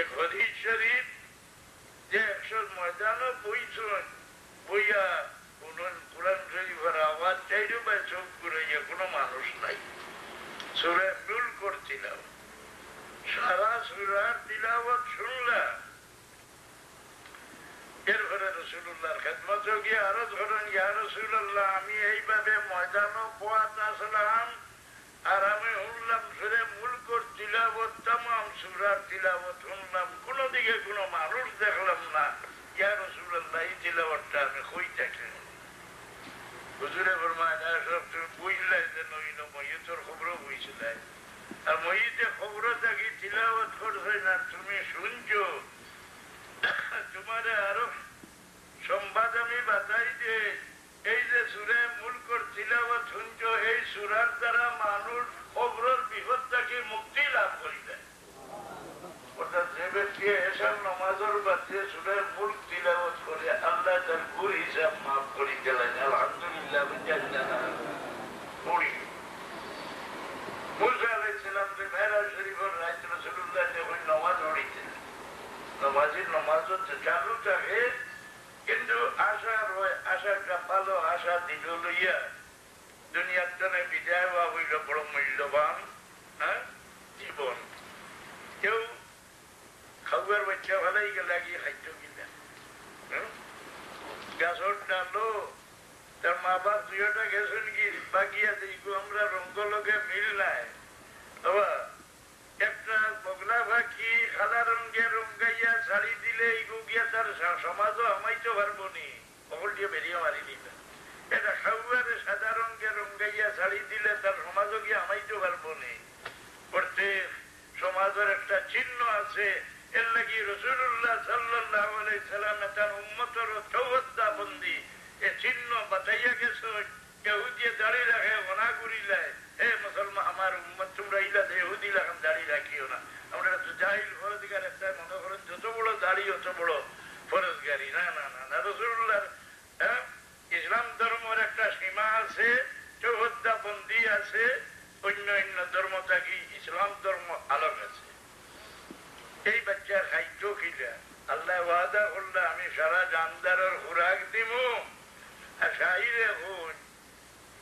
এক হদিস শরীফ যে 100 ময়দানও বইছেন, বইয়া কোরআন শরীফের আওয়াজ চাইলেও বা চোখ ঘুরাইয়া কোনো মানুষ নাই। সূরা মুল করছিলাম, সারা সূরার তিলাওয়াত শুনলাম। এরপরে রাসূলুল্লাহর খেদমতে গিয়ে আরজ করেন, ইয়া রাসূলুল্লাহ, আমি এইভাবে ময়দানও পোয়াত আসলাম আর আমি শুনলাম সূরা মুলকের তিলাওয়াত, তামাম সূরার তিলাওয়াত শুনলাম, কোন দিকে কোনো মানুষ দেখলাম না। ইয়া রাসূলুল্লাহ, এই তিলাওয়াতটা আমি কই থাকি? হুজুরে ফরমায়, সব তুমি বুঝলাই যে নইল মইয়তের খবরও বুঝলাই, আর মইয়তে খবর থাকি তিলাওয়াত করছে না, তুমি শুনছো। তোমার আরো সংবাদ আমি বাতাই যে এই যে সূরা মুলকের তিলাওয়াত শুনছো, এই সূরার দ্বারা মানুষ খবরের বিপদ থেকে মুক্তি লাভ করিবে। অর্থাৎ যে ব্যক্তি এসার নামাজের বাদে সূরা মুলক তিলাওয়াত করে, আল্লাহ তার গুর হিসাব মাফ করে দিলেন। আলহামদুলিল্লাহ। পড়ি মুসা আলাইহিস সালাম যে মেরাজ শরীফের রাত রাসূলুল্লাহ যখন নামাজ পড়িতেন, নামাজের নামাজ চালু থাকে, কিন্তু আশা রয়, আশাটা ভালো আশা দিল লইয়া দুনিয়ার জন্য বিদায় হওয়া হইল বড় মূল্যবান জীবন। কেউ খাওয়ার বাচ্চা ভালাই গেলে গিয়ে খাইত কিনা, গাছর ডালো তার মা বাপ দুইটা গেছেন কি বাকিয়া দেখো আমরা রঙ্গলকে মিল নাই। একটা বগলা পাখি সাদা রঙের রঙ্গাইয়া শাড়ি দিলে এইগু গিয়া তার সমাজও আমাইতে পারবো নি, বগল দিয়ে বেরিয়ে মারি দিবে। এটা খাওয়ারে সাদা রঙের রঙ্গাইয়া শাড়ি দিলে তার সমাজও গিয়ে আমাইতে পারবো নি। প্রত্যেক সমাজের একটা চিহ্ন আছে, এর লাগি রাসূলুল্লাহ সাল্লাল্লাহু আলাইহি সাল্লাম তার উম্মতের তওয়াদ্দা বন্দি এ চিহ্ন বাতাইয়া গেছে। ইহুদি দাঁড়িয়ে রাখে মনা করিলায়, হে মুসলমান আমার উম্মত তোমরা ইলা ইহুদি লাগান দাঁড়িয়ে রাখিও না। আমরা তো জাহিল ফরজগার একটা মনে করেন যত বড় দাড়ি অত বড় ফরজগারি। না না না না, রাসূলুল্লাহর ইসলাম ধর্মের একটা সীমা আছে, তওয়াদ্দা বন্দি আছে, অন্য অন্য ধর্ম থাকি ইসলাম ধর্ম আলাদা আছে। এই বাচ্চা খাইত খিলা আল্লাহ ওয়াদা করলে আমি সারা জানদারের খুরাক দিব। আর শাইরে হন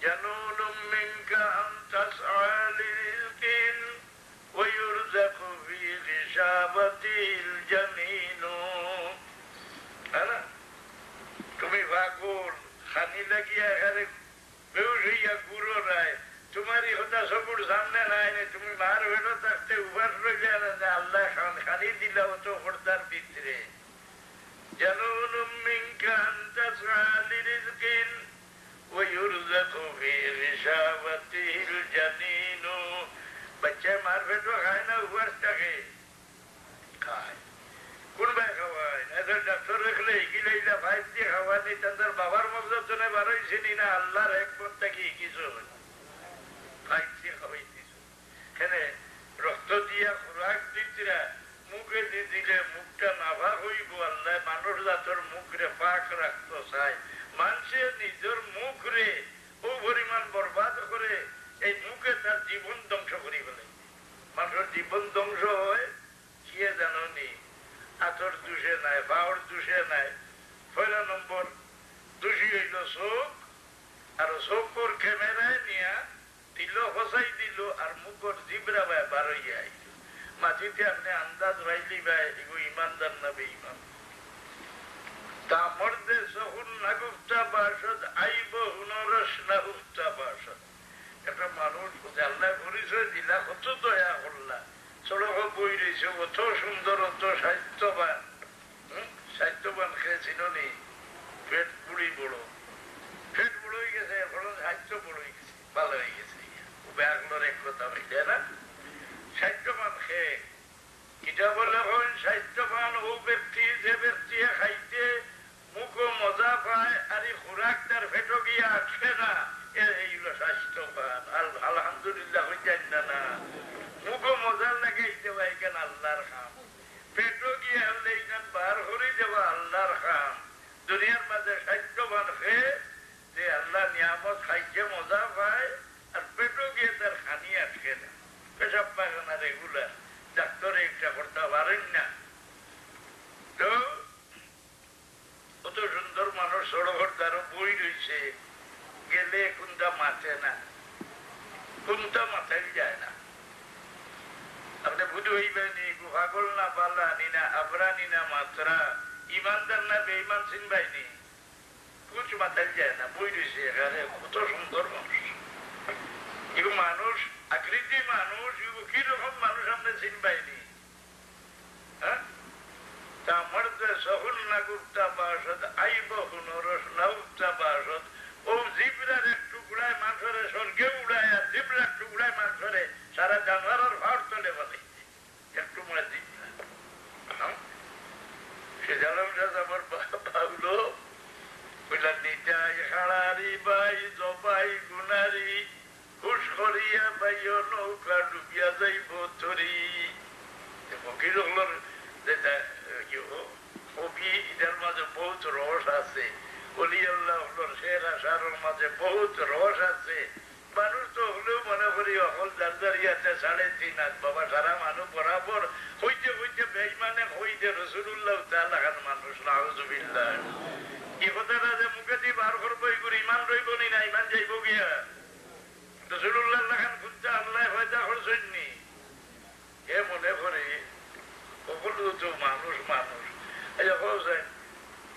জানুলুম মিনকা আন তাসআ লিরিজকিন ওয়া ইরযাকু ফি হিসাবাতিল জামিন। তুমি পাগল খানি লাগিয়া এখানে বেউস হইয়া গুরো রায়, তোমার হতা সবুর সামনে নাই, তুমি মার ভেটো থাকতে উপাস রইলে আল্লাহ খানি দিলা অত হরদার ভিতরে। জানুলুম মিনকা আন তাসআ লিরিজকিন ওয়া ইরযাকু ফি হিসাবাতিল জামিন। বাচ্চা মার ভেটো খায় না, উপাস থাকে খায়। কোন ভাই খাওয়ায় এদের ডাক্তার রেখলে গিলাইলা ভাইব দিয়ে খাওয়ানি, তাদের বাবার মজা জনে বারোইছে নি না আল্লাহর এক পথ থেকে কিছু ভাইব দিয়ে খাওয়াইছিস। এখানে রক্ত দিয়া খোরাক দিতরা মুখে দিয়ে দিলে মুখটা নাভা হইব। আল্লাহ মানুষ জাতর মুখ রে পাক রাখতো চায়, মানুষে নিজের মুখ রে ও পরিমাণ বরবাদ করে এই মুখে তার জীবন ধ্বংস করি ফেলে। মানুষের জীবন ধ্বংস হয় কে জানো নি? হাতর দোষে নাই, বাউর দোষে নাই। 6 নম্বর দোষী হইল চোখ, আর চোখর ক্যামেরায় নিয়া দিল ফসাই দিল, আর মুখর জিবরা ভাই বারইয়া আইল। মাটিতে আপনি আন্দাজ ভাইলি ভাই এগো ইমানদার না বেঈমান। তা মর্দে যখন নাগুফতা বাসদ আইব হুনরস নাগুফতা বাসদ। একটা মানুষ আল্লাহ পরিচয় দিলা, কত দয়া করলা, সড়ক বই রয়েছে, অত সুন্দর, অত সাহিত্যবান। সাহিত্যবান খেয়েছিল নি, পেট বুড়ি বড়, পেট বড় হয়ে গেছে, এখন সাহিত্য বড় হয়ে গেছে, ভালো হয়ে গেছে। ব্যাগলোর এক কথা হইলে না, সাহিত্যবান খেয়ে কিটা বলে হন সাহিত্যবান ও ব্যক্তি যে ব্যক্তি খাইতে মুখ মজা পায় আর এই খোরাক তার পেটো গিয়ে আটকে না, এইগুলো স্বাস্থ্যবান। আলহামদুলিল্লাহ হইতেন না না, মুখ মজার লাগে দেওয়া এখানে আল্লাহর খাম, পেটো গিয়ে হলে এখান বার করে দেওয়া আল্লাহর খাম। দুনিয়ার মাঝে স্বাস্থ্যবান খেয়ে যে আল্লাহ নিয়ামত খাইতে মজা পায়, আর পেটো গিয়ে তার খানি আটকে না, পেশাব পায়খানা রেগুলার, ডাক্তারে একটা করতে পারেন না, সড়কর বই রয়েছে, গেলে কোনটা মাথে না, কোনটা মাথায় যায় না। আপনি বুঝে হইবেনি গুহাগল না পাল্লা নি না আবরানি না মাত্রা, ইমানদার না বেঈমান চিনবাইনি, কুছ মাথায় যায় না, বই রয়েছে এখানে। কত সুন্দর মানুষ, এগুলো মানুষ, আকৃতি মানুষ, এগুলো কিরকম মানুষ আপনি চিনবাইনি। হ্যাঁ, তা মর্দ সহুল না গুপ্তা বাসদ আইব হুনরস না উপ্তা বাসদ। ও জিবরার এক টুকরায় মানুষরে স্বর্গে উড়ায়, আর জিবরার টুকরায় মানুষরে সারা জানোয়ারের ভার তলে বলে একটু মনে দিন না। সে জানাম আমার ভাবলো বললাম নিতাই হাড়ারি বাই জবাই গুনারি হুশ করিয়া বাইও নৌকা ডুবিয়া যাইব তরি। ফকিরগুলোর যেটা কবি, এটার মাঝে বহুত রস আছে। অলি আল্লাহর শের আশারের মাঝে বহুত রস আছে। মানুষ তো হলেও মনে করি অকল দারদারিয়াতে 3.5 হাত বাবা, সারা মানুষ বরাবর হইতে হইতে বেঈমানে হইতে রসুল্লাহ তাআলা খান মানুষ। নাউযুবিল্লাহ। কি কথাটা যে মুখে দিয়ে বার করবো, এগুলো ইমান রইব নি না, ইমান যাইব গিয়া। রসুল্লাহ খান খুঁজতে আল্লাহ হয়তো করছেননি। এ মনে করে সকল তো মানুষ মানুষ।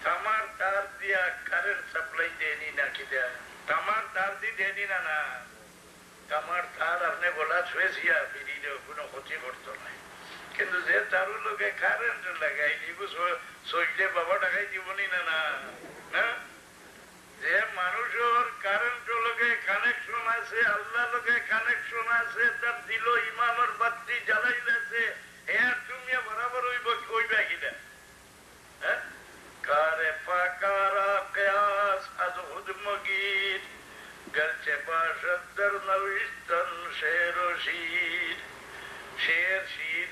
তামার তার দিয়া কারেন্ট সাপ্লাই দেয়নি না, কি দেয় তামার তার দিয়ে দেয়নি না। না, তামার তার আপনি বলা ছুঁয়েছিয়া ফিরিলে কোনো ক্ষতি করতো না, কিন্তু যে তার লোকে কারেন্ট লাগাই দিব সইলে বাবা টাকাই দিবনি না। না, যে মানুষের কারেন্ট লোকে কানেকশন আছে, আল্লাহ লোকে কানেকশন আছে, তার দিল ইমানের বাতি জ্বালাইলেছে, এর তুমি বরাবর হইবা কিনা। হ্যাঁ, কারে পাকারা কেয়াস আজ হুদমগীর গরচে পাশদ্দর নবিস্তন শের শির। শের শির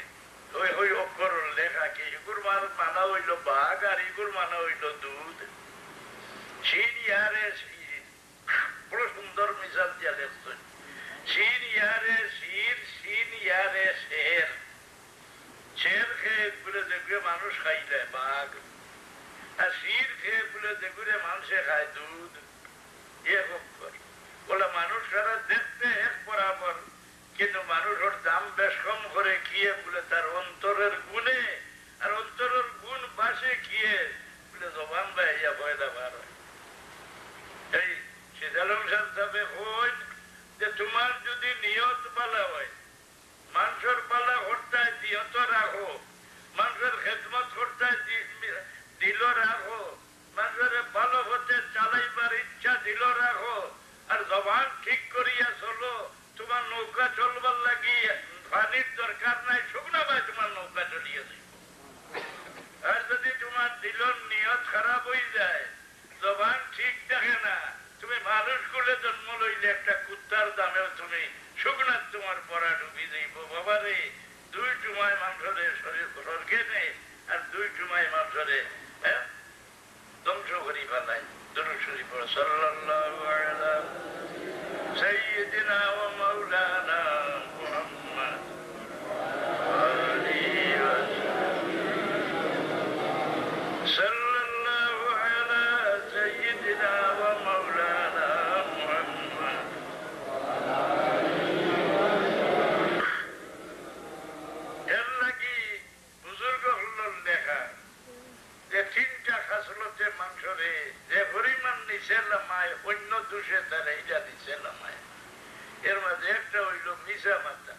ওই ওই অক্ষর লেখা কি, ইগুর মানা হইল বাঘ আর ইগুর মানা হইল দুধ। শির ইয়ারে শির, বড় সুন্দর মিসাল দিয়া লেখছেন। শির ইয়ারে শির, শির ইয়ারে শের। শের খেয়ে বলে দেখবে মানুষ খাইলে বাঘ, আর শির খেয়ে বলে দেখবে মানুষে খায় দুধ। এক অক্ষর বলে মানুষ সারা দেখতে এক বরাবর, কিন্তু মানুষের দাম বেশ কম করে গিয়ে বলে তার অন্তরের গুণে, আর অন্তরের গুণ বাসে গিয়ে বলে জবান বাইয়া পয়দা বার হয়। এই সিদ্ধালম সাহেব হই যে তোমার যদি নিয়ত পালা হয়, মানুষের পালা করতে নিয়ত রাখো, মানুষের খেদমত করতে দিল রাখো, মানুষের ভালো হতে চালাইবার ইচ্ছা দিল রাখো, আর জবান ঠিক করিয়া চলো। তোমার নৌকা চলবার লাগি পানির দরকার নাই, শুকনা ভাই তোমার নৌকা চলিয়ে যাই। আর যদি তোমার দিলর নিয়ত খারাপ হয়ে যায়, জবান ঠিক থাকে না, তুমি মানুষ গুলো জন্ম লইলে একটা কুত্তার দামেও তুমি শুকনা তোমার পড়া ডুবি যাইব। বাবা রে, 2 টুমায় মানুষরে স্বর্গে নেই, আর 2 টুমায় মানুষরে ধ্বংস করি ফেলাই। দুরূদ শরীফ পড়ো, সাল্লাল্লাহু আলা সাইয়্যিদিনা ওয়া মাওলানা মুহাম্মদ সাল্লাল্লাহু আলা সাইয়্যিদিনা ওয়া মাওলানা মুহাম্মদ। এর লাগি বুজুর্গ হল্লোর লেখা যে 3টা খাসলতে মানুষরে যে পরিমাণ নিচে লামায়, অন্য দোষে তার এইটা নিচে লামায়। এর মাঝে একটা হইল মিশা মাথা।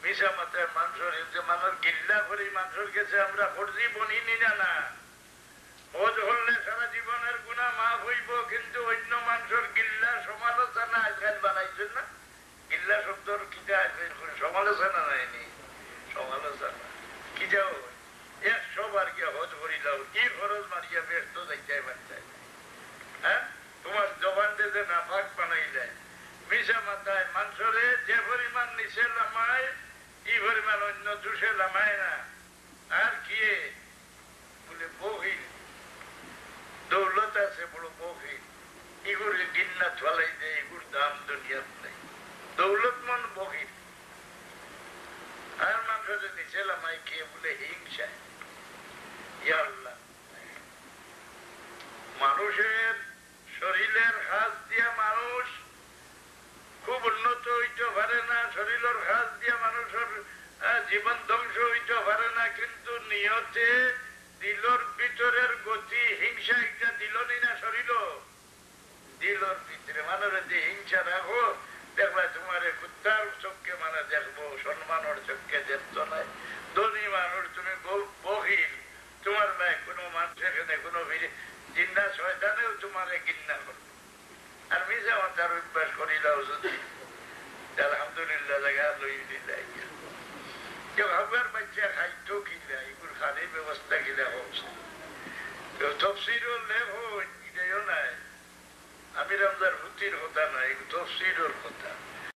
মিশা মাথায় মানুষের যে মানুষ গিল্লা করি, মানুষের কাছে আমরা ফর্জি বনি নিনা না। বোধ হলে সারা জীবনের গুণা মাফ হইব, কিন্তু অন্য মানুষের গিল্লা সমালোচনা আজকাল বানাইছেন না। গিল্লা শব্দর কিটা সমালোচনা নাইনি, সমালোচনা কি যাও 100 বার গিয়া হজ করি যাও, কি খরচ মারিয়া ব্যস্ত যাইতে পারছে। হ্যাঁ, তোমার জবান যে নাফাক বানাই যায়। মিশা মাথায় মানুষরে যে পরিমাণ নিচে লামায়, এই পরিমাণ অন্য দোষে লামায় না। আর কি বলে বহিল দৌলত আছে, বড় বহিল, এগুলো গিন্না ফলাই দেয়, এগুর দাম দুনিয়াত নেই। দৌলত মন বহিল। আর মানুষের নিচে লামায় কে বলে হিংসা। ইয়া আল্লাহ, মানুষের শরীরের কাজ দিয়া মানুষ খুব উন্নত হইতে পারে না, শরীরের কাজ দিয়া মানুষের জীবন ধ্বংস হইতে পারে না, কিন্তু নিয়তে দিলর ভিতরের গতি হিংসা একটা দিল নি না শরীর দিলর ভিতরে মানুষের যে হিংসা রাখো দেখবা তোমার কুত্তার চোখকে মানে দেখবো, সম্মানের চোখকে দেখতো নাই। ধনী মানুষ তুমি বহিল, তোমার ভাই কোনো মানুষের এখানে কোনো জিন্দা শয়তানেও তোমার ঘৃণা করবে। আর মিশা মাথার অভ্যাস করিলাও যদি আলহামদুলিল্লাহ জায়গা লই দিলাই কেউ হবার বাচ্চা খাইতো কিনা এগুলো খানির ব্যবস্থা কিনা হচ্ছে তফসিরও লেখো এটাও নাই। আমি রমজার ভূতির কথা নাই, তফসিরোর কথা।